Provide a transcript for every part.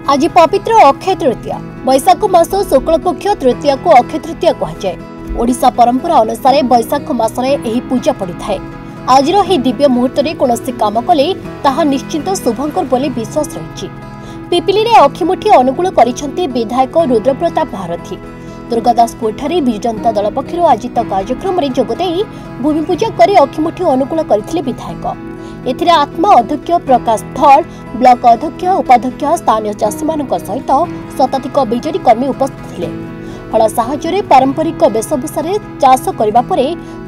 आज पवित्र अक्षय तृतीया बैशाख मास शुक्ल पक्ष तृतीया को अक्षय तृतीया कहुए। ओडिशा परंपरा अनुसार बैशाख मासरे एही पूजा पड़िଥାଏ। आज दिव्य मुहूर्त में कौन काम कले ताहा निश्चिंत शुभंकर बोली विश्वास रही। पिपिली में अखिमुठी अनुकूल करिसेंती विधायक रुद्रप्रताप महारथी। दुर्गादासपुर ठारे विजु जनता दल पक्षर आयोजित कार्यक्रम में जोगदे भूमि पूजा कर अखिमुठी अनुकूल करथिले विधायक। एथिरे आत्मा अध्यक्ष प्रकाश धड़, ब्लॉक अध्यक्ष उपाध्यक्ष स्थानीय चाषी मान सहित शताधिक बीजेडी कर्मी उपस्थित थिले। हल साहाय्य पारंपरिक वेशभूषा चाष करने पर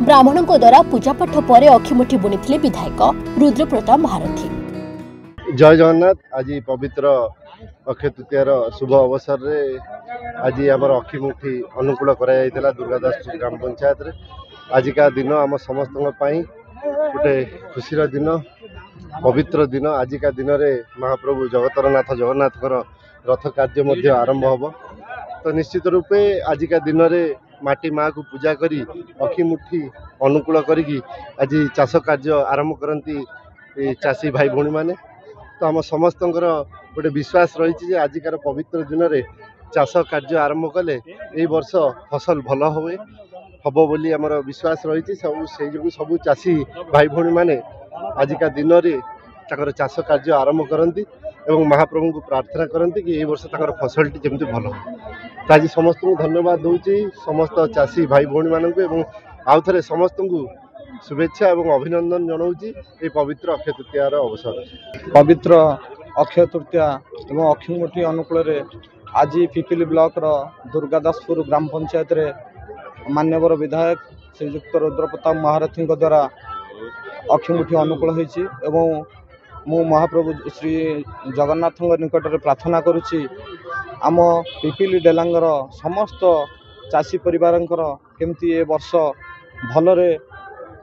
ब्राह्मणों द्वारा पूजापाठ पर अखिमुठी बुनीथिले विधायक रुद्रप्रताप महारथी। जय जगन्नाथ। आज पवित्र अक्षय तृतीयार शुभ अवसर रे आज आमर अखिमुठी अनुकूल कराइला दुर्गादासपुर ग्राम पंचायत रे। आज का दिन आम समस्त गोटे खुशीर दिन, पवित्र दिन। आज का दिन रे महाप्रभु जगतरनाथ जगन्नाथ रथ कार्य मध्य आरंभ होब। तो निश्चित रूपे आज का दिन रे माटी माँ को पूजा करी अखिमुठी अनुकूल करी आज चाष कार्य आरंभ करती चाषी भाई भौणी माने। तो आम समस्त गोटे विश्वास रही आजिकार पवित्र दिन में चाष कार्य आरंभ कले यही वर्ष फसल भल हुए हम बोली आमर विश्वास रही। सब सब चाषी भाई भौणी माने आजिका दिन में चाष कार्य आरंभ करती और महाप्रभु को प्रार्थना करती कि यही वर्ष फसल टी जमी भल हो। तो आज समस्त को धन्यवाद दूची, समस्त चाषी भाई भौणी मानू आउ थे समस्त को शुभेच्छा और अभिनंदन जनाऊँगी ये पवित्र अक्षय तृतीयार अवसर। पवित्र अक्षय तृतीया एवं अखिमुठी अनुकूल आज पिपिली ब्लॉक दुर्गादासपुर ग्राम पंचायत रे मान्यवर विधायक श्रीयुक्त रुद्रप्रताप महारथी द्वारा अखिमुठी अनुकूल होती। मु महाप्रभु श्री जगन्नाथ निकट में प्रार्थना करुच्ची आम पिपिली डेलांगर समस्त चाषी परिवार केमती ए वर्ष भलरे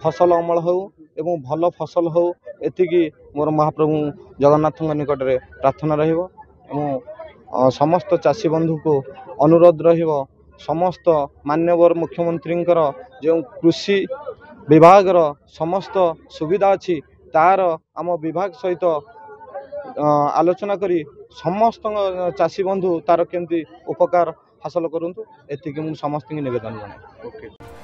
फसल अमल हो एवं भल फसल हो एतिकी मोर महाप्रभु जगन्नाथ निकट में प्रार्थना रहिबो। समस्त चाषी बंधु को अनुरोध रहिबो समस्त मान्यवर मुख्यमंत्री जो कृषि विभाग समस्त सुविधा अच्छी तार आम विभाग सहित आलोचना करी समस्त चाषी बंधु तार केमती उपकार हासिल करंतु एतिकी मु समस्त निवेदन जनाए।